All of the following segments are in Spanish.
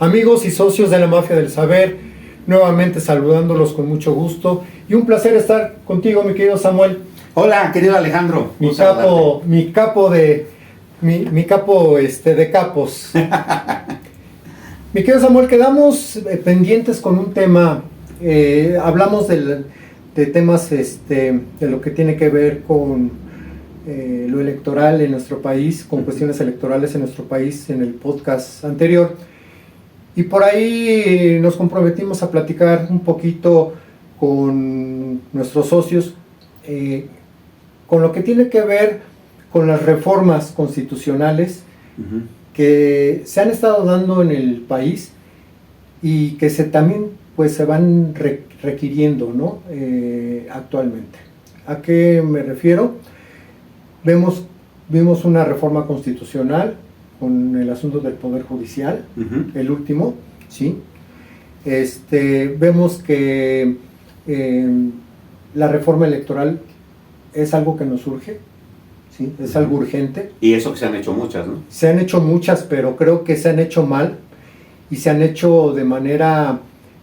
Amigos y socios de la Mafia del Saber, nuevamente saludándolos con mucho gusto y un placer estar contigo, mi querido Samuel. Hola, querido Alejandro. Mi capo de capos. Mi querido Samuel, quedamos pendientes con un tema. Hablamos de temas de lo que tiene que ver con lo electoral en nuestro país, con cuestiones electorales en nuestro país en el podcast anterior. Y por ahí nos comprometimos a platicar un poquito con nuestros socios con lo que tiene que ver con las reformas constitucionales que se han estado dando en el país y que también pues se van requiriendo, ¿no? Actualmente. ¿A qué me refiero? Vimos una reforma constitucional con el asunto del Poder Judicial, el último, ¿sí? Vemos que la reforma electoral es algo que nos urge, ¿sí? Es algo urgente. Y eso que se han hecho muchas, ¿no? Se han hecho muchas, pero creo que se han hecho mal y se han hecho de manera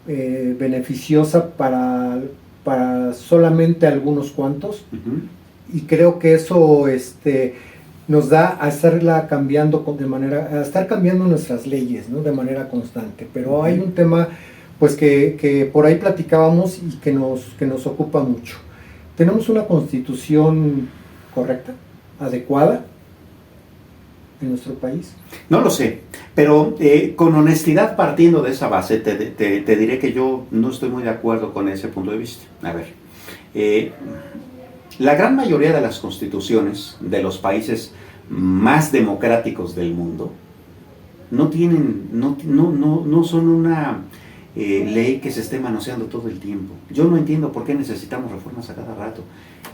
beneficiosa para solamente algunos cuantos. Y creo que eso nos da a estar cambiando nuestras leyes, ¿no? De manera constante. Pero hay un tema pues que por ahí platicábamos y que nos ocupa mucho. ¿Tenemos una constitución correcta, adecuada en nuestro país? No lo sé, pero con honestidad, partiendo de esa base, te diré que yo no estoy muy de acuerdo con ese punto de vista. A ver, la gran mayoría de las constituciones de los países más democráticos del mundo no son una ley que se esté manoseando todo el tiempo. Yo no entiendo por qué necesitamos reformas a cada rato.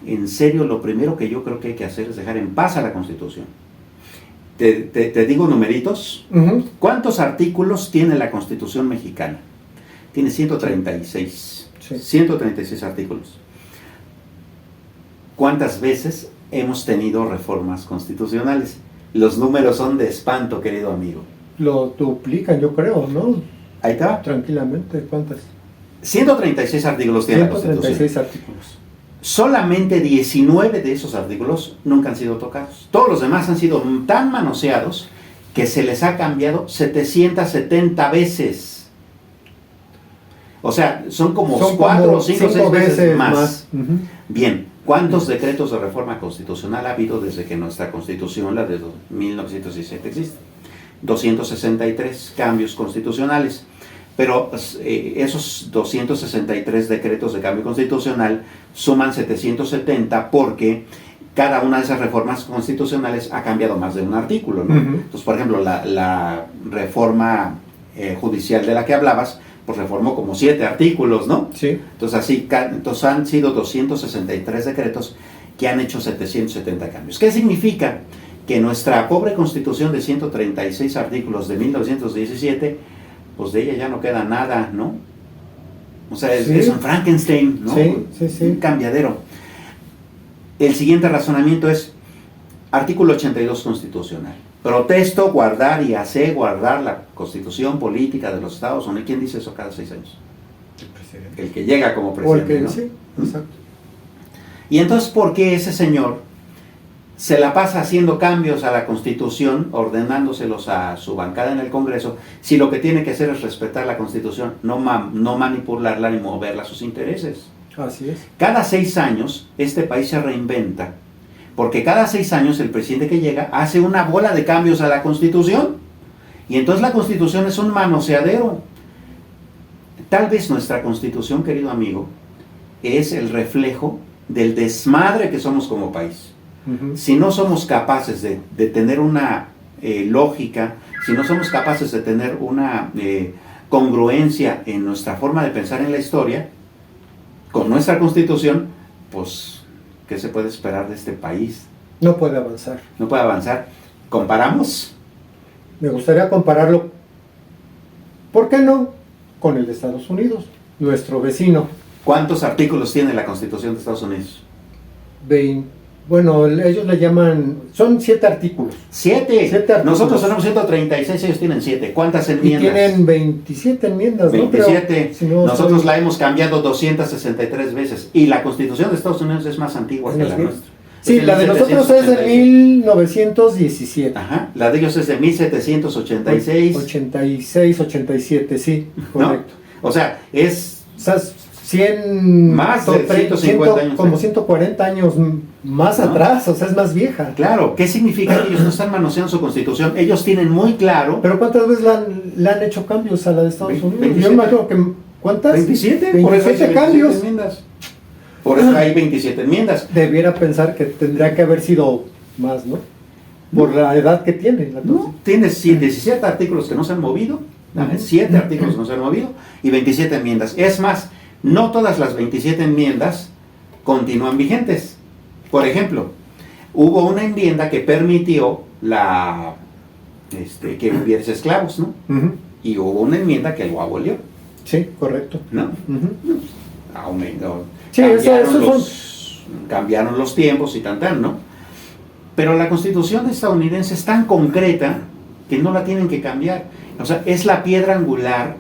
En serio, lo primero que yo creo que hay que hacer es dejar en paz a la Constitución. Te digo numeritos. ¿Cuántos artículos tiene la Constitución mexicana? Tiene 136. Sí. 136 artículos. ¿Cuántas veces hemos tenido reformas constitucionales? Los números son de espanto, querido amigo. Lo duplican, yo creo, ¿no? Ahí está. Tranquilamente, ¿cuántas? 136 artículos tiene la Constitución. 136 artículos. Solamente 19 de esos artículos nunca han sido tocados. Todos los demás han sido tan manoseados que se les ha cambiado 770 veces. O sea, son 4 o 5 veces más. Bien, ¿cuántos decretos de reforma constitucional ha habido desde que nuestra Constitución, la de 1917, existe? 263 cambios constitucionales. Pero esos 263 decretos de cambio constitucional suman 770 porque cada una de esas reformas constitucionales ha cambiado más de un artículo, ¿no? Entonces, por ejemplo, la reforma judicial de la que hablabas, pues reformó como 7 artículos, ¿no? Sí. Entonces han sido 263 decretos que han hecho 770 cambios. ¿Qué significa? Que nuestra pobre Constitución de 136 artículos de 1917, pues de ella ya no queda nada, ¿no? O sea, es un Frankenstein, ¿no? Sí. Un cambiadero. El siguiente razonamiento es artículo 82 constitucional. Protesto guardar y hacer guardar la Constitución política de los Estados Unidos. ¿Quién dice eso cada 6 años? El presidente. El que llega como presidente, ¿no? Sí, exacto. Y entonces, ¿por qué ese señor se la pasa haciendo cambios a la Constitución, ordenándoselos a su bancada en el Congreso, si lo que tiene que hacer es respetar la Constitución, no manipularla ni moverla a sus intereses? Así es. Cada 6 años este país se reinventa, porque cada 6 años el presidente que llega hace una bola de cambios a la Constitución, y entonces la Constitución es un manoseadero. Tal vez nuestra Constitución, querido amigo, es el reflejo del desmadre que somos como país. Si no somos capaces de tener una lógica, si no somos capaces de tener una congruencia en nuestra forma de pensar en la historia, con nuestra Constitución, pues, ¿qué se puede esperar de este país? No puede avanzar. No puede avanzar. ¿Comparamos? Me gustaría compararlo, ¿por qué no?, con el de Estados Unidos, nuestro vecino. ¿Cuántos artículos tiene la Constitución de Estados Unidos? bueno, ellos le llaman, son 7 artículos. 7. 7 artículos. Nosotros tenemos 136, ellos tienen 7. ¿Cuántas Y enmiendas? tienen 27 enmiendas, 27. ¿no? Pero, si no, Nosotros la hemos cambiado 263 veces. Y la Constitución de Estados Unidos es más antigua que la nuestra. Sí, la de nosotros es de 1917. Ajá, la de ellos es de 1786. 86, 87, sí, correcto. ¿No? O sea, es... O sea, 100... Más de 150 años. Como 140 años más atrás, o sea, es más vieja. Claro, ¿qué significa que ellos no están manoseando su Constitución? Ellos tienen muy claro... Pero ¿cuántas veces le han hecho cambios a la de Estados Unidos? 27. Yo me imagino que... ¿Cuántas? 27. 27 cambios. Enmiendas. Por eso hay 27 enmiendas. Debiera pensar que tendría que haber sido más, ¿no? Por la edad que tiene. No, tienes 17 artículos que no se han movido, 7 artículos que no se han movido y 27 enmiendas. Es más, no todas las 27 enmiendas continúan vigentes. Por ejemplo, hubo una enmienda que permitió que hubiese esclavos, ¿no? Y hubo una enmienda que lo abolió. Sí, correcto. ¿No? Aumentó. Sí, Cambiaron los tiempos y tan, ¿no? Pero la Constitución estadounidense es tan concreta que no la tienen que cambiar. O sea, es la piedra angular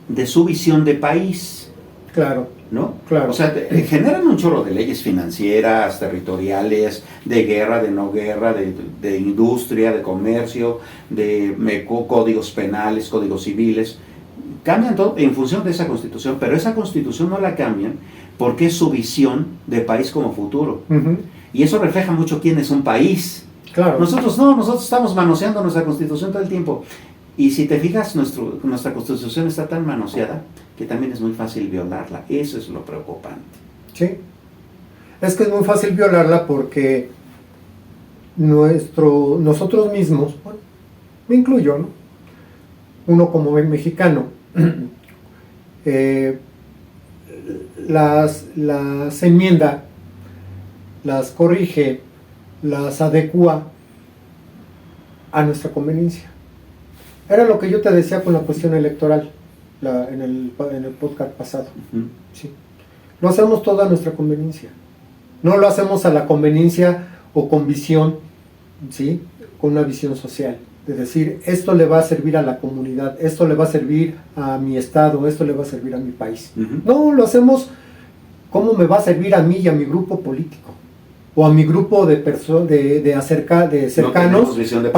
de su visión de país. Claro. ¿No? Claro. O sea, generan un chorro de leyes financieras, territoriales, de guerra, de no guerra, de industria, de comercio, de códigos penales, códigos civiles. Cambian todo en función de esa Constitución, pero esa Constitución no la cambian porque es su visión de país como futuro. Y eso refleja mucho quién es un país. Claro. Nosotros no, nosotros estamos manoseando nuestra Constitución todo el tiempo. Y si te fijas, nuestra Constitución está tan manoseada que también es muy fácil violarla. Eso es lo preocupante. Sí. Es que es muy fácil violarla porque nosotros mismos, bueno, me incluyo, ¿no? Uno como mexicano, las enmienda, las corrige, las adecua a nuestra conveniencia. Era lo que yo te decía con la cuestión electoral en el podcast pasado. Sí. Lo hacemos todo a nuestra conveniencia. No lo hacemos a la conveniencia o con visión, ¿sí? Con una visión social. Es decir, esto le va a servir a la comunidad, esto le va a servir a mi estado, esto le va a servir a mi país. No, lo hacemos como me va a servir a mí y a mi grupo político. O a mi grupo de cercanos no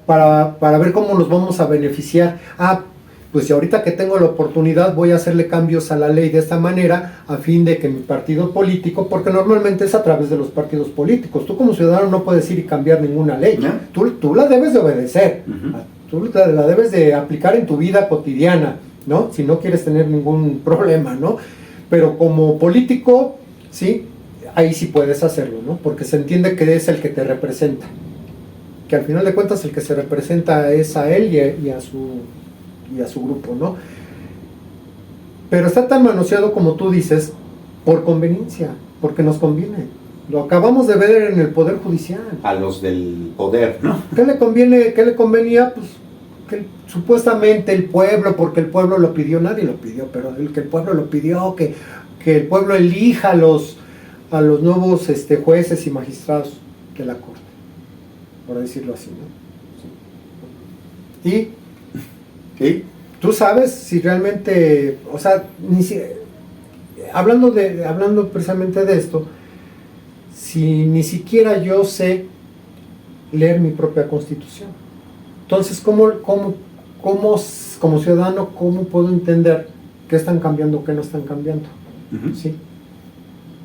para ver cómo nos vamos a beneficiar. Pues si ahorita que tengo la oportunidad voy a hacerle cambios a la ley de esta manera a fin de que mi partido político, porque normalmente es a través de los partidos políticos, tú como ciudadano no puedes ir y cambiar ninguna ley, ¿no? Tú la debes de obedecer, tú la debes de aplicar en tu vida cotidiana, ¿no? Si no quieres tener ningún problema, ¿no? Pero como político, sí, ahí sí puedes hacerlo, ¿no? Porque se entiende que es el que te representa, que al final de cuentas el que se representa es a él y a su grupo, ¿no? Pero está tan manoseado como tú dices, por conveniencia, porque nos conviene. Lo acabamos de ver en el Poder Judicial. A los del poder, ¿no? ¿Qué le convenía? Pues que supuestamente el pueblo, porque el pueblo lo pidió, nadie lo pidió, pero que el pueblo lo pidió, que el pueblo elija a los nuevos jueces y magistrados de la Corte, por decirlo así, ¿no? Sí. Y tú sabes si realmente, o sea, hablando precisamente de esto, si ni siquiera yo sé leer mi propia Constitución, entonces ¿cómo como ciudadano, cómo puedo entender qué están cambiando, qué no están cambiando? ¿Sí?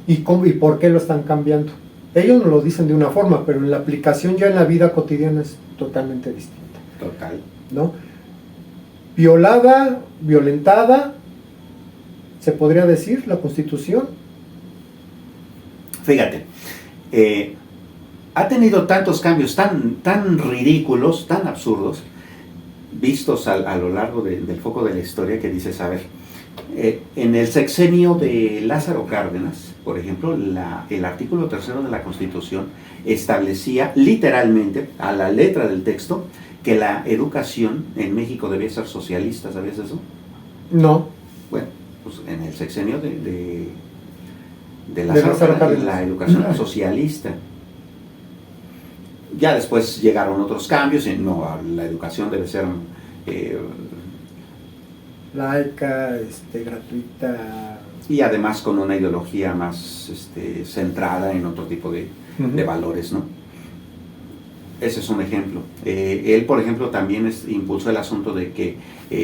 ¿Y por qué lo están cambiando? Ellos nos lo dicen de una forma, pero en la aplicación ya en la vida cotidiana es totalmente distinta. Total. ¿No? Violentada, se podría decir, la Constitución. Fíjate, ha tenido tantos cambios tan ridículos, tan absurdos, vistos a lo largo del foco de la historia, que dices, a ver, en el sexenio de Lázaro Cárdenas, por ejemplo, el artículo 3 de la Constitución establecía literalmente, a la letra del texto, que la educación en México debía ser socialista. ¿Sabías eso? No. Bueno, pues en el sexenio de Lázaro Cárdenas, la educación era socialista. Ya después llegaron otros cambios, y no, la educación debe ser laica, gratuita. y además con una ideología más centrada en otro tipo de valores, ¿no? Ese es un ejemplo. Él, por ejemplo, también impulsó el asunto de que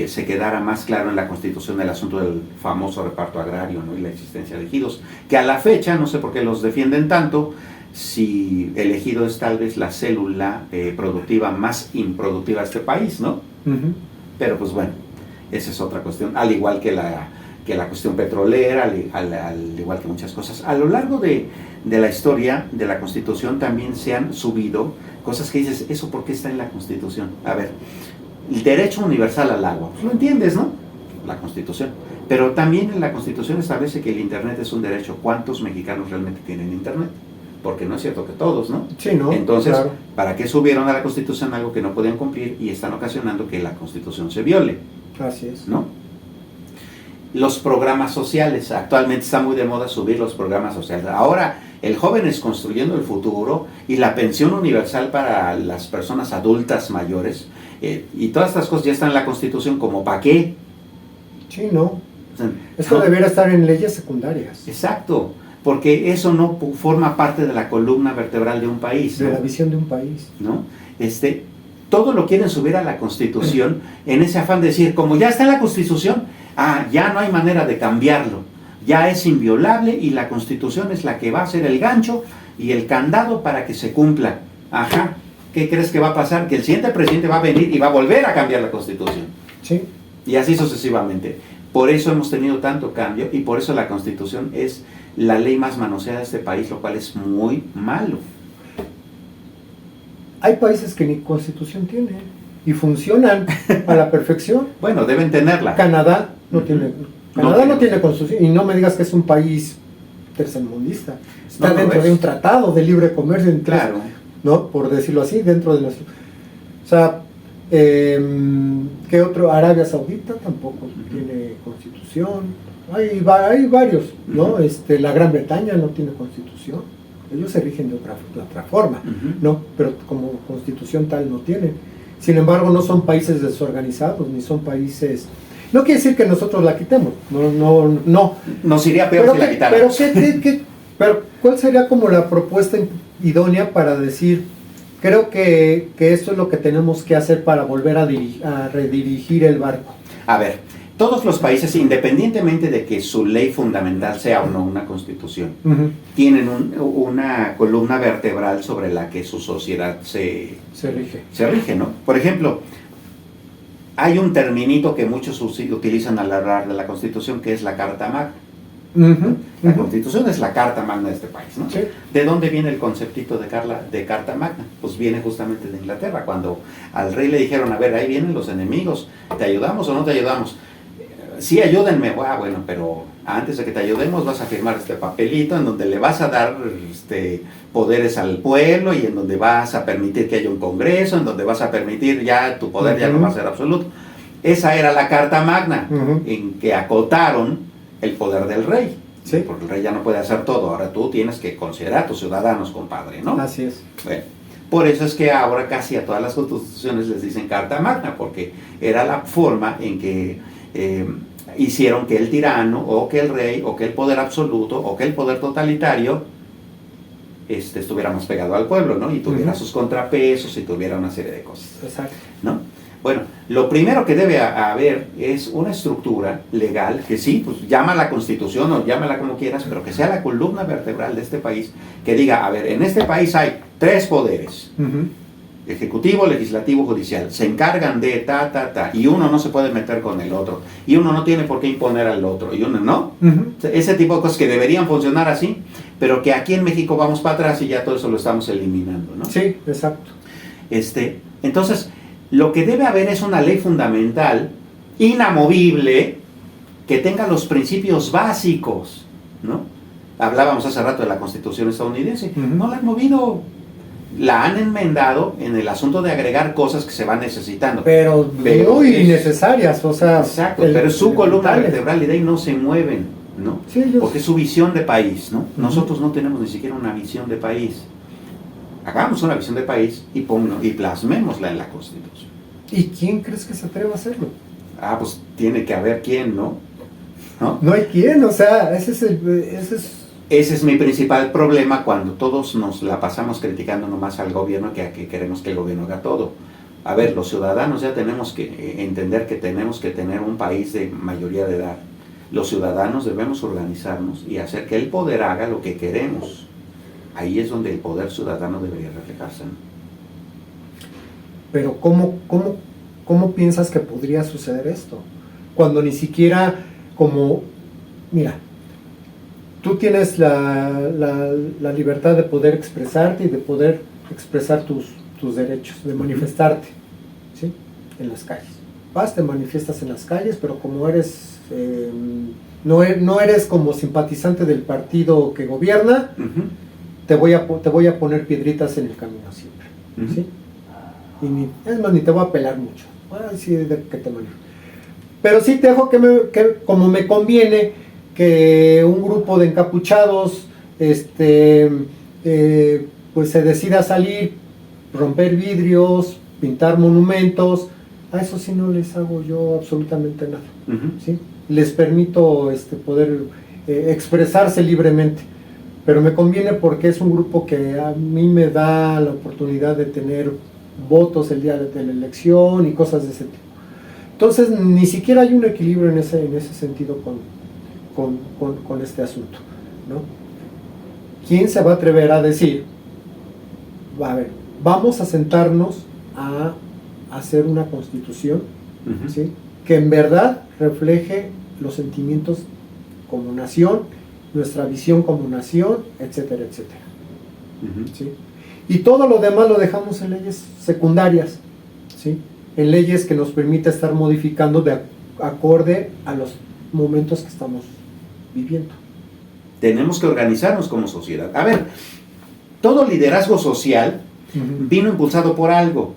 se quedara más claro en la Constitución el asunto del famoso reparto agrario, ¿no? Y la existencia de ejidos, que a la fecha, no sé por qué los defienden tanto, si el ejido es tal vez la célula productiva más improductiva de este país, ¿no? Pero pues bueno, esa es otra cuestión, al igual que la cuestión petrolera, al igual que muchas cosas. A lo largo de la historia de la Constitución también se han subido cosas que dices, ¿eso por qué está en la Constitución? A ver, el derecho universal al agua, pues lo entiendes, ¿no? La Constitución. Pero también en la Constitución establece que el Internet es un derecho. ¿Cuántos mexicanos realmente tienen Internet? Porque no es cierto que todos, ¿no? Sí, ¿no? Entonces, claro. ¿para qué subieron a la Constitución algo que no podían cumplir y están ocasionando que la Constitución se viole? Así es. ¿No? Los programas sociales, actualmente está muy de moda subir los programas sociales. Ahora, el joven es construyendo el futuro y la pensión universal para las personas adultas mayores y todas estas cosas ya están en la Constitución, ¿como para qué? Sí, no. O sea, Esto no. debería estar en leyes secundarias. Exacto, porque eso no forma parte de la columna vertebral de un país, De ¿no? la visión de un país. ¿No? Todo lo quieren subir a la Constitución en ese afán de decir, como ya está en la Constitución, ya no hay manera de cambiarlo, ya es inviolable y la Constitución es la que va a ser el gancho y el candado para que se cumpla. Ajá, ¿qué crees que va a pasar? Que el siguiente presidente va a venir y va a volver a cambiar la Constitución. Sí. Y así sucesivamente. Por eso hemos tenido tanto cambio y por eso la Constitución es la ley más manoseada de este país, lo cual es muy malo. Hay países que ni constitución tienen y funcionan a la perfección. Bueno, deben tenerla. Canadá no tiene, no tiene constitución, y no me digas que es un país tercermundista. Está No, no dentro es. de un tratado de libre comercio entre, Claro. ¿no? Por decirlo así, dentro de nuestro. O sea, ¿qué otro? Arabia Saudita tampoco tiene constitución. Hay varios, ¿no? La Gran Bretaña no tiene constitución. Ellos se rigen de otra forma, ¿no? Pero como constitución tal no tienen. Sin embargo, no son países desorganizados, ni son países. No quiere decir que nosotros la quitemos, no. Nos iría peor si la quitáramos. Pero ¿cuál sería como la propuesta idónea para decir, creo que esto es lo que tenemos que hacer para volver a redirigir el barco? A ver, todos los países, independientemente de que su ley fundamental sea o no una constitución, tienen una columna vertebral sobre la que su sociedad se rige, ¿no? Por ejemplo, hay un terminito que muchos utilizan al hablar de la Constitución, que es la Carta Magna. La Constitución es la Carta Magna de este país, ¿no? Sí. ¿De dónde viene el conceptito de Carta Magna? Pues viene justamente de Inglaterra, cuando al rey le dijeron, a ver, ahí vienen los enemigos, ¿te ayudamos o no te ayudamos? Sí, ayúdenme. Bueno, pero antes de que te ayudemos vas a firmar este papelito en donde le vas a dar poderes al pueblo y en donde vas a permitir que haya un congreso, en donde vas a permitir ya tu poder ya no va a ser absoluto. Esa era la Carta Magna, en que acotaron el poder del rey. Sí. Porque el rey ya no puede hacer todo, ahora tú tienes que considerar a tus ciudadanos, compadre, ¿no? Así es. Bueno, por eso es que ahora casi a todas las constituciones les dicen Carta Magna, porque era la forma en que hicieron que el tirano, o que el rey, o que el poder absoluto, o que el poder totalitario estuviera más pegado al pueblo, ¿no? Y tuviera sus contrapesos y tuviera una serie de cosas. Exacto. ¿No? Bueno, lo primero que debe haber es una estructura legal que sí, pues llámala Constitución o llámala como quieras, pero que sea la columna vertebral de este país, que diga, a ver, en este país hay 3 poderes. Ejecutivo, legislativo, judicial, se encargan de y uno no se puede meter con el otro, y uno no tiene por qué imponer al otro, y uno no. Ese tipo de cosas que deberían funcionar así, pero que aquí en México vamos para atrás y ya todo eso lo estamos eliminando, ¿no? Sí, exacto. Entonces, lo que debe haber es una ley fundamental, inamovible, que tenga los principios básicos, ¿no? Hablábamos hace rato de la Constitución estadounidense, no la han movido. La han enmendado en el asunto de agregar cosas que se van necesitando. Pero muy innecesarias, o sea. Exacto, pero su columna vertebral y de ahí no se mueven, ¿no? Sí, porque es su visión de país, ¿no? Nosotros no tenemos ni siquiera una visión de país. Hagamos una visión de país y plasmémosla en la Constitución. ¿Y quién crees que se atreva a hacerlo? Pues tiene que haber quién, ¿no? No hay quién, o sea, ese es mi principal problema cuando todos nos la pasamos criticando nomás al gobierno que queremos que el gobierno haga todo. A ver, los ciudadanos ya tenemos que entender que tenemos que tener un país de mayoría de edad. Los ciudadanos debemos organizarnos y hacer que el poder haga lo que queremos. Ahí es donde el poder ciudadano debería reflejarse, ¿no? Pero ¿cómo piensas que podría suceder esto? Cuando ni siquiera mira, tú tienes la libertad de poder expresarte y de poder expresar tus derechos, de manifestarte, ¿sí? En las calles. Te manifiestas en las calles, pero como eres, no eres como simpatizante del partido que gobierna, te voy a poner piedritas en el camino siempre, ¿sí? Y ni te voy a pelar mucho. Sí, que te manifiestes. Pero sí te dejo que como me conviene que un grupo de encapuchados pues se decida salir, romper vidrios, pintar monumentos. A eso sí no les hago yo absolutamente nada, ¿sí? Les permito poder expresarse libremente, pero me conviene porque es un grupo que a mí me da la oportunidad de tener votos el día de la elección y cosas de ese tipo. Entonces ni siquiera hay un equilibrio en ese sentido con este asunto, ¿no? ¿Quién se va a atrever a decir, a ver, vamos a sentarnos a hacer una constitución, ¿sí? Que en verdad refleje los sentimientos como nación, nuestra visión como nación, etcétera, etcétera, ¿sí? Y todo lo demás lo dejamos en leyes secundarias, ¿sí? En leyes que nos permita estar modificando de acorde a los momentos que estamos viviendo. Tenemos que organizarnos como sociedad. A ver, todo liderazgo social vino impulsado por algo.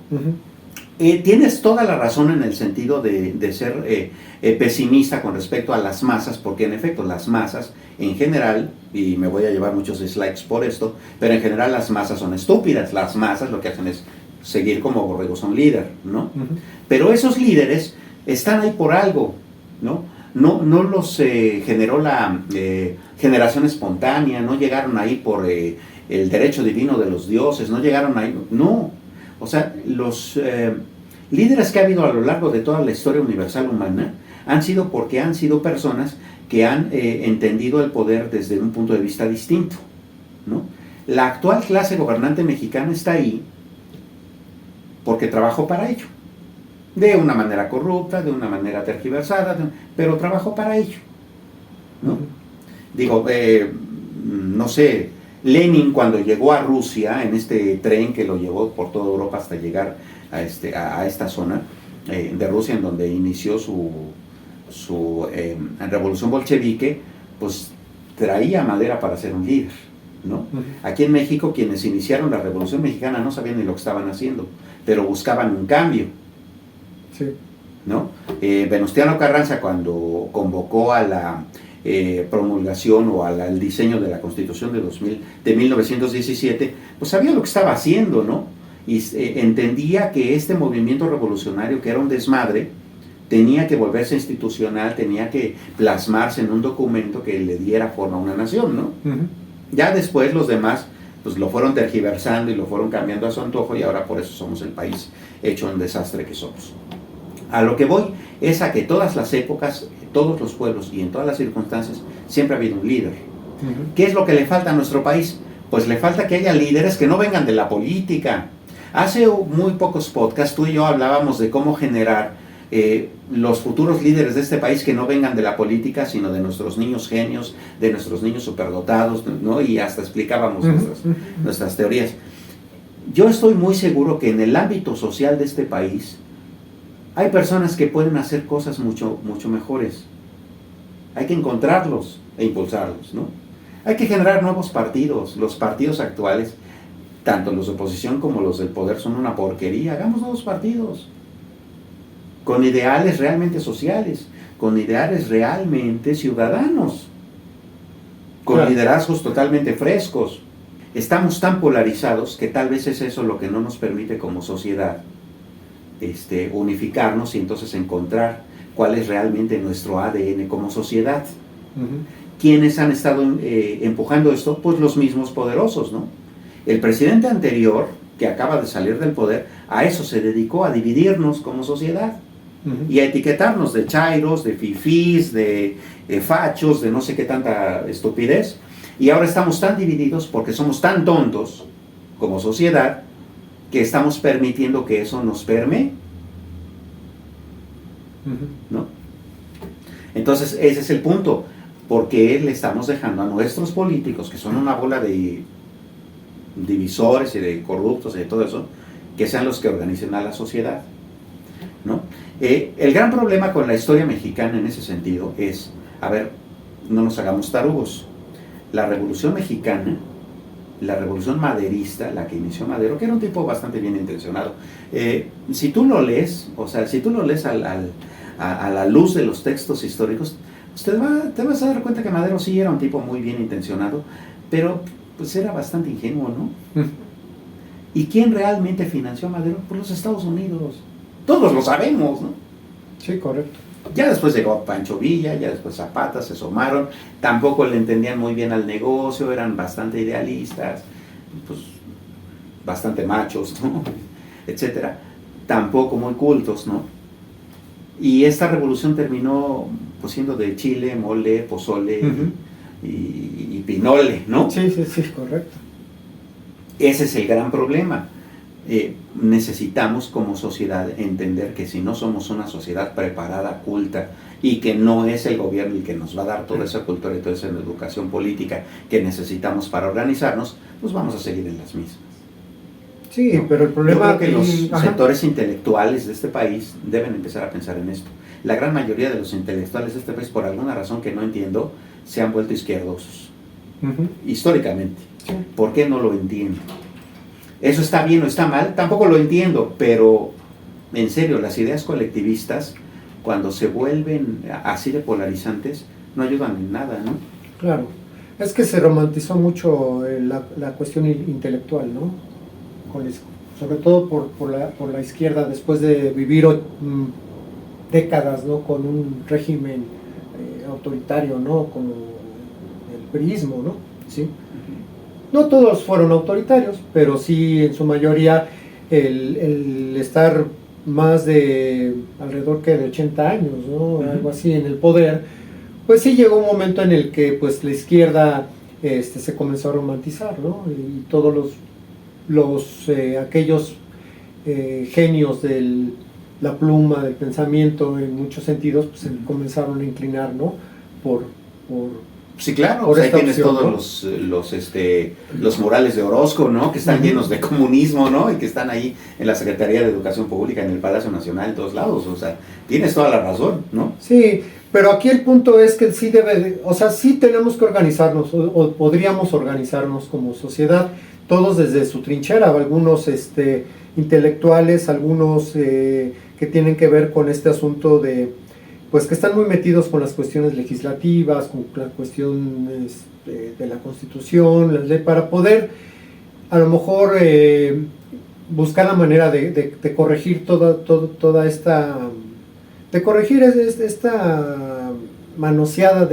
Tienes toda la razón en el sentido de ser pesimista con respecto a las masas, porque en efecto las masas en general, y me voy a llevar muchos dislikes por esto, pero en general las masas son estúpidas. Las masas lo que hacen es seguir como borregos a un líder, ¿no? Pero esos líderes están ahí por algo, ¿no? No los generó la generación espontánea, no llegaron ahí por el derecho divino de los dioses, no llegaron ahí, no. O sea, los líderes que ha habido a lo largo de toda la historia universal humana han sido porque han sido personas que han entendido el poder desde un punto de vista distinto, ¿no? La actual clase gobernante mexicana está ahí porque trabajó para ello. De una manera corrupta, de una manera tergiversada, pero trabajó para ello, ¿no? Digo, no sé, Lenin cuando llegó a Rusia en este tren que lo llevó por toda Europa hasta llegar a esta zona de Rusia en donde inició su revolución bolchevique, pues traía madera para ser un líder, ¿no? Aquí en México quienes iniciaron la revolución mexicana no sabían ni lo que estaban haciendo, pero buscaban un cambio, ¿no? Venustiano Carranza cuando convocó a la promulgación o al diseño de la Constitución de 1917, pues sabía lo que estaba haciendo, ¿no? Y entendía que este movimiento revolucionario, que era un desmadre, tenía que volverse institucional, tenía que plasmarse en un documento que le diera forma a una nación, ¿no? Ya después los demás pues lo fueron tergiversando y lo fueron cambiando a su antojo, y ahora por eso somos el país hecho un desastre que somos. A lo que voy es a que todas las épocas, todos los pueblos y en todas las circunstancias siempre ha habido un líder. ¿Qué es lo que le falta a nuestro país? Pues le falta que haya líderes que no vengan de la política. Hace muy pocos podcasts tú y yo hablábamos de cómo generar los futuros líderes de este país que no vengan de la política, sino de nuestros niños genios, de nuestros niños superdotados, ¿no? Y hasta explicábamos nuestras teorías. Yo estoy muy seguro que en el ámbito social de este país hay personas que pueden hacer cosas mucho mejores. Hay que encontrarlos e impulsarlos, ¿no? Hay que generar nuevos partidos. Los partidos actuales, tanto los de oposición como los del poder, son una porquería. Hagamos nuevos partidos con ideales realmente sociales, con ideales realmente ciudadanos, con liderazgos totalmente frescos. estamos tan polarizados que tal vez es eso lo que no nos permite como sociedad unificarnos y entonces encontrar cuál es realmente nuestro ADN como sociedad. ¿Quiénes han estado empujando esto? Pues los mismos poderosos, ¿no? El presidente anterior, que acaba de salir del poder, a eso se dedicó, a dividirnos como sociedad y a etiquetarnos de chairos, de fifís, de fachos, de no sé qué tanta estupidez. Y ahora estamos tan divididos porque somos tan tontos como sociedad que estamos permitiendo que eso nos permee, ¿no? Entonces ese es el punto. Porque le estamos dejando a nuestros políticos, que son una bola de divisores y de corruptos y de todo eso, que sean los que organicen a la sociedad, ¿no? El gran problema con la historia mexicana en ese sentido es, a ver, no nos hagamos tarugos. La Revolución Mexicana, la Revolución Maderista, la que inició Madero, que era un tipo bastante bien intencionado, si tú lo lees, o sea, si tú lo lees a la luz de los textos históricos, te vas a dar cuenta que Madero sí era un tipo muy bien intencionado, pero pues era bastante ingenuo, ¿no? ¿Y quién realmente financió a Madero? Pues los Estados Unidos. Todos lo sabemos, ¿no? Sí, correcto. Ya después llegó Pancho Villa, ya después Zapata, se asomaron, tampoco le entendían muy bien al negocio, eran bastante idealistas, pues bastante machos, ¿no? Etcétera. Tampoco muy cultos, ¿no? Y esta revolución terminó pues siendo de chile, mole, pozole y pinole, ¿no? Sí, sí, sí, correcto. Ese es el gran problema. Necesitamos como sociedad entender que si no somos una sociedad preparada, culta, y que no es el gobierno el que nos va a dar toda esa cultura y toda esa educación política que necesitamos para organizarnos, pues vamos a seguir en las mismas. Sí, ¿no? Pero el problema yo creo que los sectores intelectuales de este país deben empezar a pensar en esto. La gran mayoría de los intelectuales de este país, por alguna razón que no entiendo, se han vuelto izquierdosos, históricamente. Sí. ¿Por qué no lo entiendo? ¿Eso está bien o está mal? Tampoco lo entiendo, pero en serio, las ideas colectivistas, cuando se vuelven así de polarizantes, no ayudan en nada, ¿no? Claro, es que se romantizó mucho la cuestión intelectual, ¿no? Sobre todo por la izquierda, después de vivir décadas, ¿no? Con un régimen autoritario, ¿no? Como el priismo, ¿no? ¿Sí? No todos fueron autoritarios, pero sí en su mayoría el estar más de alrededor que de 80 años, ¿no? Algo así en el poder, pues sí llegó un momento en el que pues la izquierda se comenzó a romantizar, ¿no? Y todos aquellos genios de la pluma, del pensamiento, en muchos sentidos, pues se comenzaron a inclinar, ¿no? Sí, claro, o sea, ahí tienes opción, todos, ¿no? los murales de Orozco, ¿no? Que están llenos de comunismo, ¿no? Y que están ahí en la Secretaría de Educación Pública, en el Palacio Nacional, en todos lados, o sea, tienes toda la razón, ¿no? Sí, pero aquí el punto es que sí sí tenemos que organizarnos, o podríamos organizarnos como sociedad, todos desde su trinchera, algunos intelectuales, algunos que tienen que ver con este asunto pues que están muy metidos con las cuestiones legislativas, con la cuestión de la Constitución, la ley, para poder a lo mejor buscar la manera de corregir toda esta, de corregir esta manoseada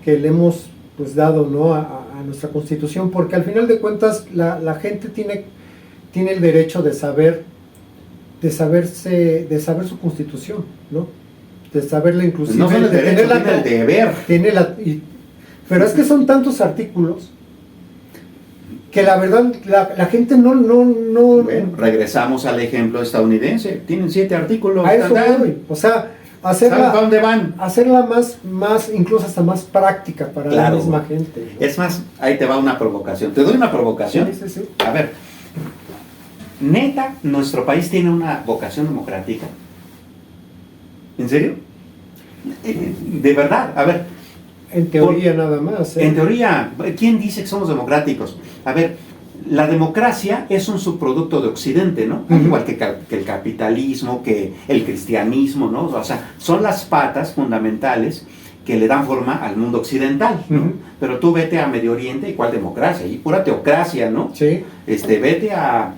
que le hemos pues dado, ¿no? a nuestra Constitución, porque al final de cuentas la gente tiene el derecho de saber su Constitución, ¿no? De saberla inclusive, no solo el derecho, tiene el deber. Pero es que son tantos artículos que la verdad la gente no bueno, regresamos al ejemplo estadounidense, tienen 7 artículos. A eso voy, o sea, ¿para dónde van? hacerla más, incluso hasta más práctica para la misma gente, ¿no? Es más, ahí te va una provocación. ¿Te doy una provocación? Sí. A ver, neta, nuestro país tiene una vocación democrática. ¿En serio? De verdad, a ver. En teoría nada más. En teoría, ¿quién dice que somos democráticos? A ver, la democracia es un subproducto de Occidente, ¿no? Igual que el capitalismo, que el cristianismo, ¿no? O sea, son las patas fundamentales que le dan forma al mundo occidental, ¿no? Ujú. Pero tú vete a Medio Oriente, ¿y cuál democracia? Y pura teocracia, ¿no? Sí. Vete a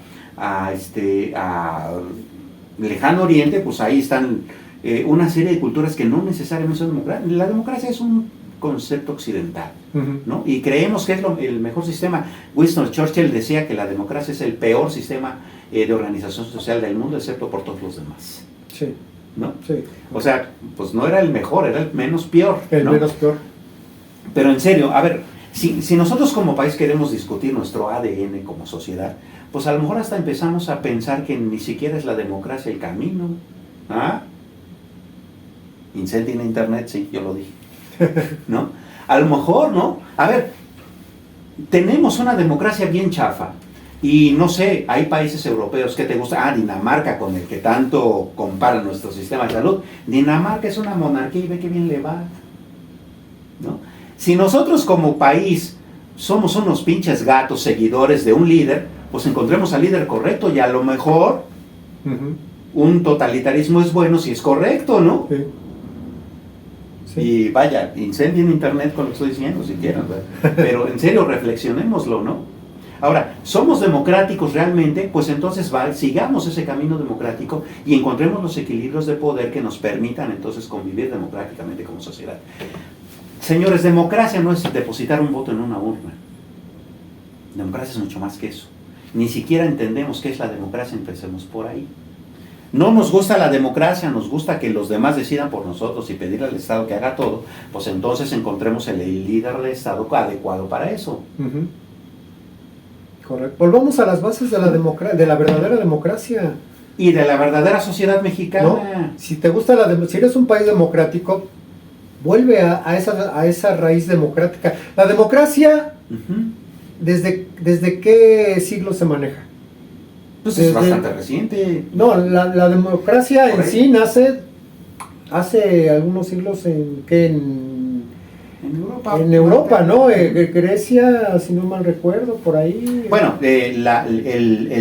Lejano Oriente, pues ahí están una serie de culturas que no necesariamente son democráticas. La democracia es un concepto occidental, Ujú. ¿no? Y creemos que es el mejor sistema. Winston Churchill decía que la democracia es el peor sistema de organización social del mundo, excepto por todos los demás, Sí. ¿no? Sí. O sea, pues no era el mejor, era el menos peor, El ¿no? menos peor. Pero en serio, a ver, si nosotros como país queremos discutir nuestro ADN como sociedad, pues a lo mejor hasta empezamos a pensar que ni siquiera es la democracia el camino. ¿Ah? Incendien internet, sí, yo lo dije. ¿No? A lo mejor, ¿no? A ver, tenemos una democracia bien chafa. Y no sé, hay países europeos que te gustan. Ah, Dinamarca, con el que tanto compara nuestro sistema de salud. Dinamarca es una monarquía y ve que bien le va, ¿no? Si nosotros como país somos unos pinches gatos seguidores de un líder, pues encontremos al líder correcto y a lo mejor Ujú. un totalitarismo es bueno si es correcto, ¿no? Sí. Sí. Y vaya, incendien internet con lo que estoy diciendo si quieren, ¿verdad? Pero en serio, reflexionémoslo, ¿no? Ahora, ¿somos democráticos realmente? Pues entonces sigamos ese camino democrático y encontremos los equilibrios de poder que nos permitan entonces convivir democráticamente como sociedad. Señores, democracia no es depositar un voto en una urna. Democracia es mucho más que eso. Ni siquiera entendemos qué es la democracia, empecemos por ahí. No nos gusta la democracia, nos gusta que los demás decidan por nosotros y pedirle al Estado que haga todo, pues entonces encontremos el líder del Estado adecuado para eso. Ujú. Correcto. Volvamos a las bases de de la verdadera democracia. Y de la verdadera sociedad ¿No? mexicana. Si te gusta si eres un país democrático, vuelve a esa raíz democrática. La democracia, Ujú. ¿desde qué siglo se maneja? Pues es Desde- bastante reciente. No, la democracia en Correcto. sí nace hace algunos siglos en Europa, ¿no? Grecia, si no mal recuerdo, por ahí. Bueno,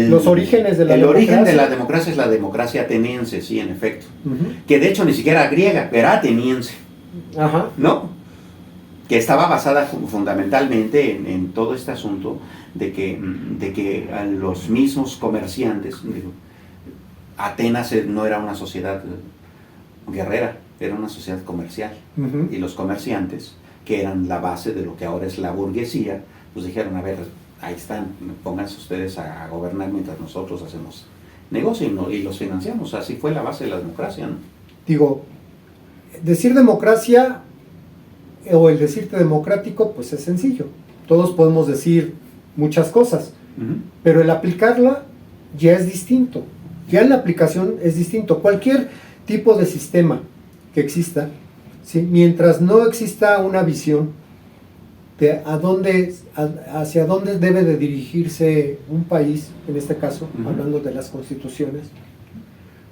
Los orígenes de la el origen de democracia. la democracia es la democracia ateniense, sí, en efecto. Ujú. Que de hecho ni siquiera griega, era ateniense, Ajá. ¿no? Que estaba basada fundamentalmente en todo este asunto de que a los mismos comerciantes, digo, Atenas no era una sociedad guerrera, era una sociedad comercial. Ujú. Y los comerciantes, que eran la base de lo que ahora es la burguesía, pues dijeron, a ver, ahí están, pónganse ustedes a gobernar mientras nosotros hacemos negocio y los financiamos. Así fue la base de la democracia, ¿no? Digo, decir democracia o el decirte democrático, pues es sencillo. Todos podemos decir muchas cosas, Ujú. pero el aplicarla ya es distinto. Ya en la aplicación es distinto. Cualquier tipo de sistema que exista, ¿sí? Mientras no exista una visión de hacia dónde debe de dirigirse un país, en este caso, Ujú. hablando de las constituciones,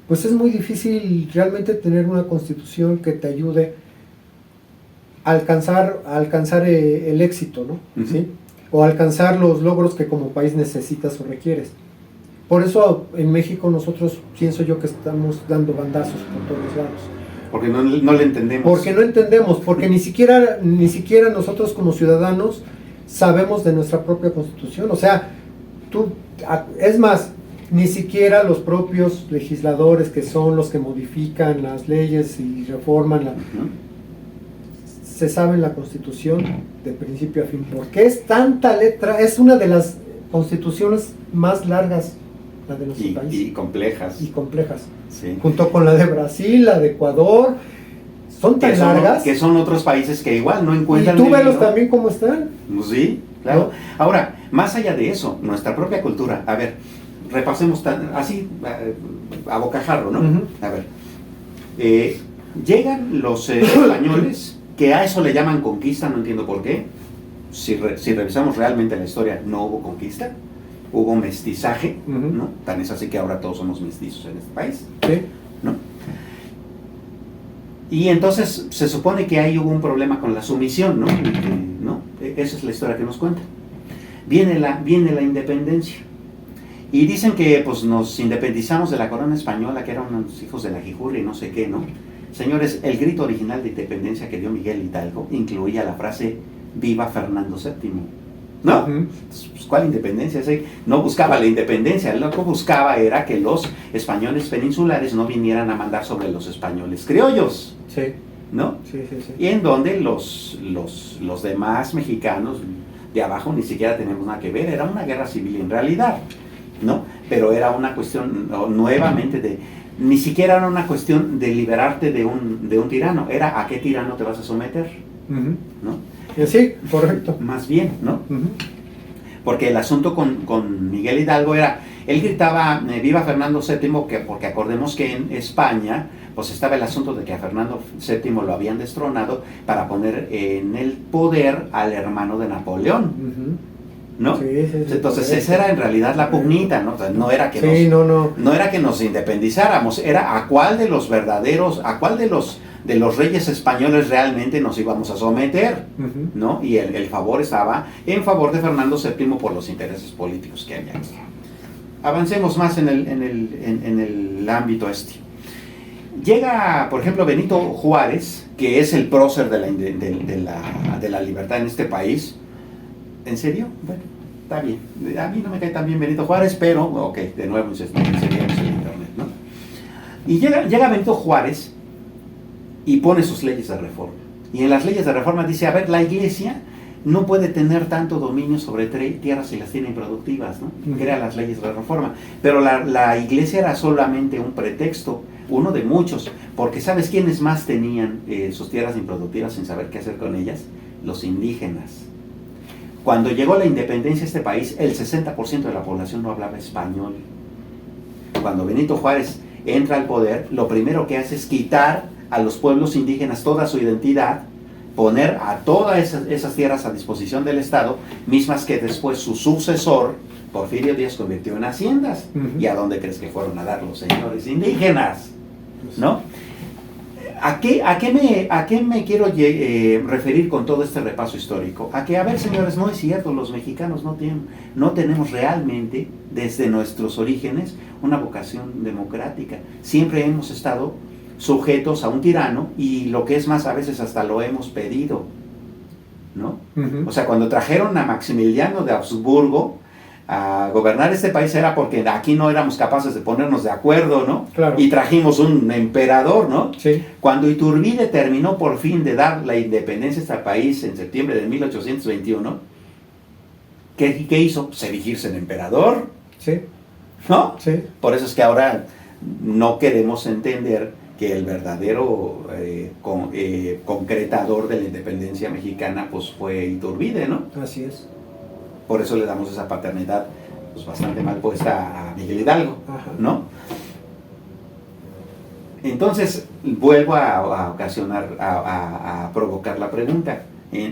pues es muy difícil realmente tener una constitución que te ayude a alcanzar el éxito, ¿no? Ujú. ¿Sí? O alcanzar los logros que como país necesitas o requieres. Por eso en México nosotros pienso yo que estamos dando bandazos por todos lados. Porque no le entendemos. Porque no entendemos, porque ni siquiera nosotros como ciudadanos sabemos de nuestra propia constitución. O sea, es más, ni siquiera los propios legisladores que son los que modifican las leyes y reforman Ujú. se saben la constitución de principio a fin. Porque es tanta letra, es una de las constituciones más largas, la de nuestro país. Y complejas. Y complejas. Sí. Junto con la de Brasil, la de Ecuador, son tan largas. Que son otros países que igual no Y encuentran. tú el velos hilo. también cómo están. Pues sí, claro. ¿No? Ahora, más allá de eso, nuestra propia cultura, a ver, repasemos así, a bocajarro, ¿no? Ujú. A ver, llegan los españoles, que a eso le llaman conquista, no entiendo por qué. Si revisamos realmente la historia, no hubo conquista, hubo mestizaje, Ujú. ¿no? Tan es así que ahora todos somos mestizos en este país, Sí. ¿no? Y entonces se supone que ahí hubo un problema con la sumisión, ¿no? ¿No? Esa es la historia que nos cuenta. Viene la independencia. Y dicen que pues nos independizamos de la corona española, que eran unos hijos de la jijurria y no sé qué, ¿no? Señores, el grito original de independencia que dio Miguel Hidalgo incluía la frase "Viva Fernando VII". ¿No? Pues, ¿cuál independencia? Sí, no buscaba la independencia, lo que buscaba era que los españoles peninsulares no vinieran a mandar sobre los españoles criollos. Sí. ¿No? Sí. Y en donde los demás mexicanos de abajo ni siquiera teníamos nada que ver, era una guerra civil en realidad, ¿no? Pero era una cuestión nuevamente ni siquiera era una cuestión de liberarte de un tirano, era a qué tirano te vas a someter, ¿no? Sí, correcto. Más bien, ¿no? Porque el asunto con Miguel Hidalgo era, él gritaba "Viva Fernando VII", porque acordemos que en España pues estaba el asunto de que a Fernando VII lo habían destronado para poner en el poder al hermano de Napoleón, ¿no? Sí, entonces correcto. esa era en realidad la pugnita, ¿no? O sea, no era que no era que nos independizáramos, era a cuál de los verdaderos, a cuál de los reyes españoles realmente nos íbamos a someter, ¿no? Y el favor estaba en favor de Fernando VII por los intereses políticos que había aquí. Avancemos más en el ámbito este. Llega, por ejemplo, Benito Juárez, que es el prócer de la libertad en este país. ¿En serio? Bueno, está bien. A mí no me cae tan bien Benito Juárez, pero, ok, de nuevo inseríamos el internet, ¿no? Y llega Benito Juárez y pone sus leyes de reforma. Y en las leyes de reforma dice, a ver, la iglesia no puede tener tanto dominio sobre tierras si las tiene improductivas, ¿no? Crea las leyes de reforma. Pero la iglesia era solamente un pretexto, uno de muchos, porque ¿sabes quiénes más tenían sus tierras improductivas sin saber qué hacer con ellas? Los indígenas. Cuando llegó la independencia a este país, el 60% de la población no hablaba español. Cuando Benito Juárez entra al poder, lo primero que hace es quitar a los pueblos indígenas toda su identidad, poner a todas esas tierras a disposición del Estado, mismas que después su sucesor, Porfirio Díaz, convirtió en haciendas. ¿Y a dónde crees que fueron a dar los señores indígenas? ¿No? ¿A qué me quiero referir con todo este repaso histórico? A que, a ver, señores, no es cierto, los mexicanos no tenemos realmente, desde nuestros orígenes, una vocación democrática. Siempre hemos estado sujetos a un tirano y lo que es más, a veces hasta lo hemos pedido, ¿no? O sea, cuando trajeron a Maximiliano de Habsburgo a gobernar este país era porque aquí no éramos capaces de ponernos de acuerdo, ¿no? Claro. Y trajimos un emperador, ¿no? Sí. Cuando Iturbide terminó por fin de dar la independencia a este país en septiembre de 1821, ¿qué hizo? Pues erigirse en emperador, Sí. ¿no? Sí. Por eso es que ahora no queremos entender que el verdadero concretador de la independencia mexicana pues fue Iturbide, ¿no? Así es. Por eso le damos esa paternidad pues bastante mal puesta a Miguel Hidalgo, ¿no? Entonces vuelvo a ocasionar, a provocar la pregunta.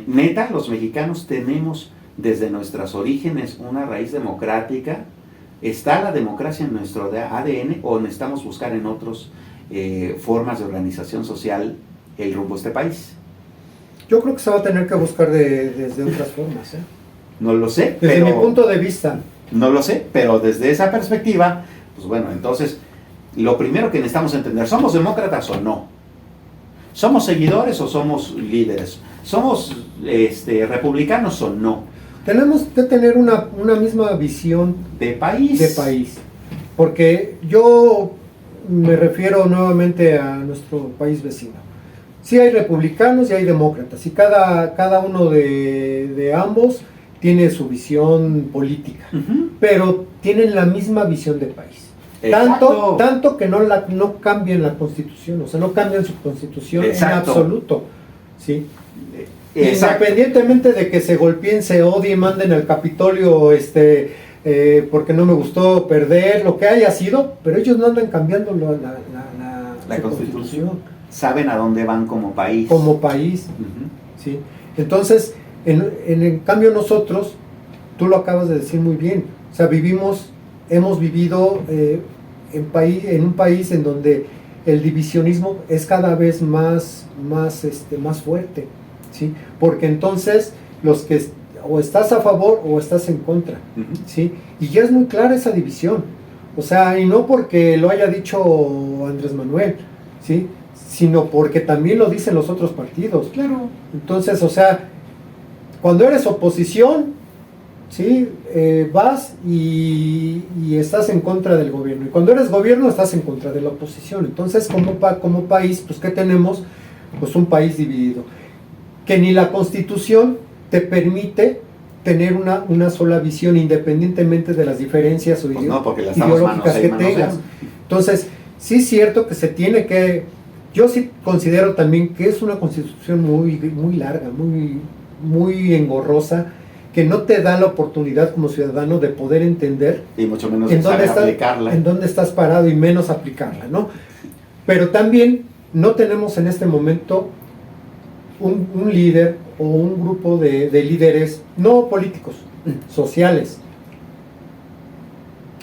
¿Neta los mexicanos tenemos desde nuestros orígenes una raíz democrática? ¿Está la democracia en nuestro ADN o necesitamos buscar en otras formas de organización social el rumbo a este país? Yo creo que se va a tener que buscar desde otras formas, ¿eh? No lo sé, Desde mi punto de vista. No lo sé, pero desde esa perspectiva, pues bueno, entonces, lo primero que necesitamos entender, ¿somos demócratas o no? ¿Somos seguidores o somos líderes? ¿Somos republicanos o no? Tenemos que tener una misma visión de país. Porque yo me refiero nuevamente a nuestro país vecino. Sí hay republicanos y hay demócratas, y cada uno de ambos tiene su visión política, pero tienen la misma visión de país. Tanto que no cambian la constitución, o sea, no cambian su constitución en absoluto, ¿sí? Independientemente de que se golpeen, se odien, manden al Capitolio porque no me gustó perder, lo que haya sido, pero ellos no andan cambiando la constitución. Saben a dónde van como país. Como país, ¿sí? Entonces, en cambio nosotros, tú lo acabas de decir muy bien, o sea, hemos vivido en un país en donde el divisionismo es cada vez más fuerte, ¿sí? Porque entonces los que o estás a favor o estás en contra, ¿sí? Y ya es muy clara esa división, o sea, y no porque lo haya dicho Andrés Manuel, ¿sí? sino porque también lo dicen los otros partidos. Claro. Entonces, o sea, cuando eres oposición, ¿sí? Vas y estás en contra del gobierno. Y cuando eres gobierno, estás en contra de la oposición. Entonces, como país, pues, ¿qué tenemos? Pues un país dividido. Que ni la Constitución te permite tener una sola visión, independientemente de las diferencias o Pues no, porque la estamos ideológicas que tengas. Entonces, sí es cierto que se tiene que... Yo sí considero también que es una Constitución muy larga, muy engorrosa, que no te da la oportunidad como ciudadano de poder entender y mucho menos de saber aplicarla. En dónde estás parado y menos aplicarla, ¿no? Pero también no tenemos en este momento un líder o un grupo de líderes, no políticos, sociales,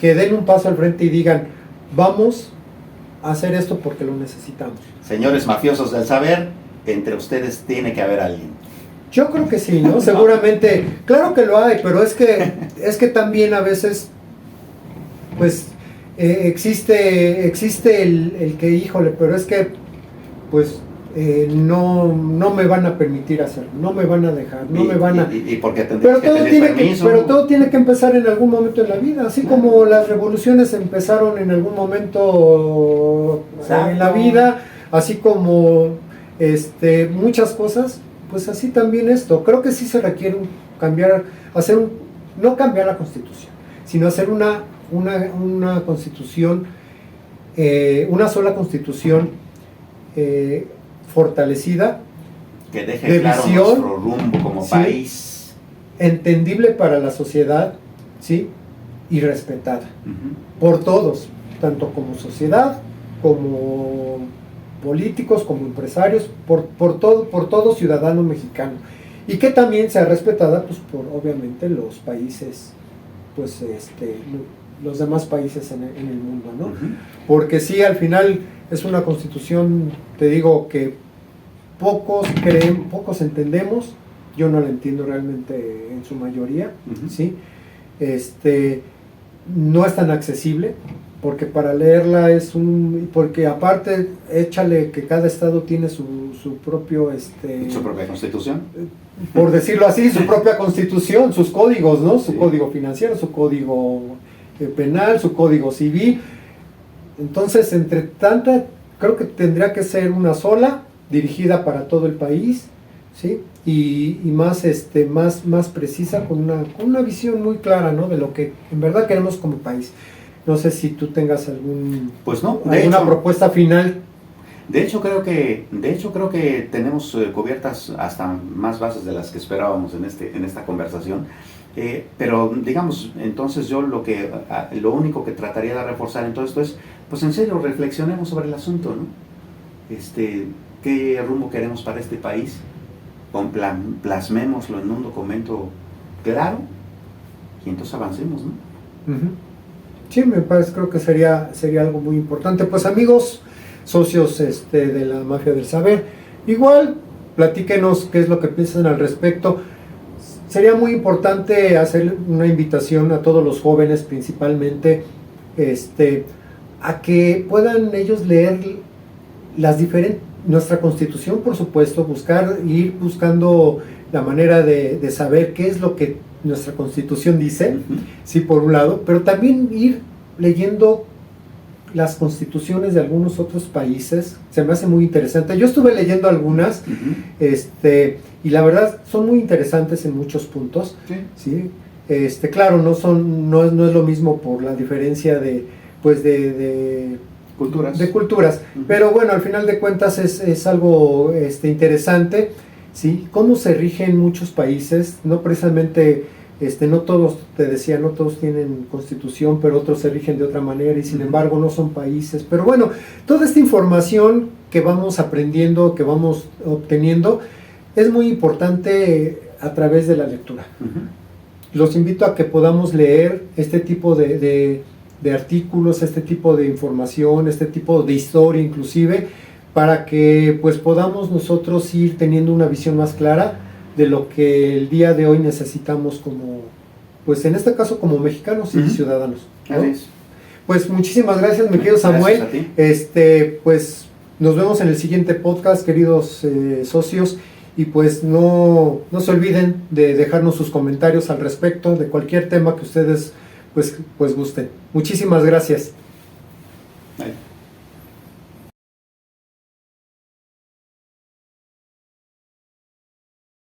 que den un paso al frente y digan, vamos a hacer esto porque lo necesitamos. Señores mafiosos del saber, entre ustedes tiene que haber alguien. Yo creo que sí, ¿no? Seguramente, claro que lo hay, pero es que también a veces, pues, existe el que, híjole, pero es que, pues, no me van a permitir hacerlo, no me van a dejar, no me van a... ¿Y por qué tendrías que tener permiso? Pero todo tiene que empezar en algún momento en la vida, así como las revoluciones empezaron en algún momento en la vida, así como muchas cosas, pues así también esto. Creo que sí se requiere no cambiar la Constitución, sino hacer una Constitución, una sola Constitución fortalecida, que deje claro nuestro rumbo como sí, país, entendible para la sociedad, ¿sí? Y respetada por todos, tanto como sociedad, como políticos, como empresarios, por todo ciudadano mexicano, y que también sea respetada, pues, por obviamente los países, pues, los demás países en el mundo, ¿no? Porque sí, al final es una Constitución, te digo, que pocos entendemos. Yo no la entiendo realmente en su mayoría, ¿sí? No es tan accesible, porque para leerla porque aparte, échale que cada estado tiene su propio... su propia Constitución. Por decirlo así, su propia Constitución, sus códigos, ¿no? Su código financiero, su código penal, su código civil. Entonces, entre tanta, creo que tendría que ser una sola, dirigida para todo el país, ¿sí? Y más precisa, con una visión muy clara, ¿no? De lo que en verdad queremos como país. No sé si tú tengas alguna propuesta final. De hecho creo que tenemos cubiertas hasta más bases de las que esperábamos en esta conversación. Pero digamos, entonces yo lo único que trataría de reforzar en todo esto es, pues en serio, reflexionemos sobre el asunto, ¿no? ¿Qué rumbo queremos para este país? Plasmémoslo en un documento claro y entonces avancemos, ¿no? Sí, me parece, creo que sería algo muy importante. Pues amigos, socios de la Mafia del Saber, igual, platíquenos qué es lo que piensan al respecto. Sería muy importante hacer una invitación a todos los jóvenes, principalmente, a que puedan ellos leer nuestra Constitución, por supuesto, ir buscando la manera de saber qué es lo que nuestra Constitución dice, sí, por un lado, pero también ir leyendo las constituciones de algunos otros países. Se me hace muy interesante. Yo estuve leyendo algunas, y la verdad son muy interesantes en muchos puntos, ¿sí? Claro, no es lo mismo por la diferencia de culturas, pero bueno, al final de cuentas es algo interesante, ¿sí? Cómo se rigen muchos países, no precisamente, no todos, te decía, no todos tienen constitución, pero otros se rigen de otra manera y sin embargo no son países. Pero bueno, toda esta información que vamos aprendiendo, que vamos obteniendo, es muy importante a través de la lectura. Los invito a que podamos leer este tipo de artículos, este tipo de información, este tipo de historia inclusive, para que pues podamos nosotros ir teniendo una visión más clara de lo que el día de hoy necesitamos como, pues en este caso como mexicanos y ciudadanos, ¿no? Así es. Pues muchísimas gracias, mi querido Samuel. Gracias a ti. Pues Nos vemos en el siguiente podcast, queridos socios, y pues no se olviden de dejarnos sus comentarios al respecto de cualquier tema que ustedes pues gusten. Muchísimas gracias. Bye.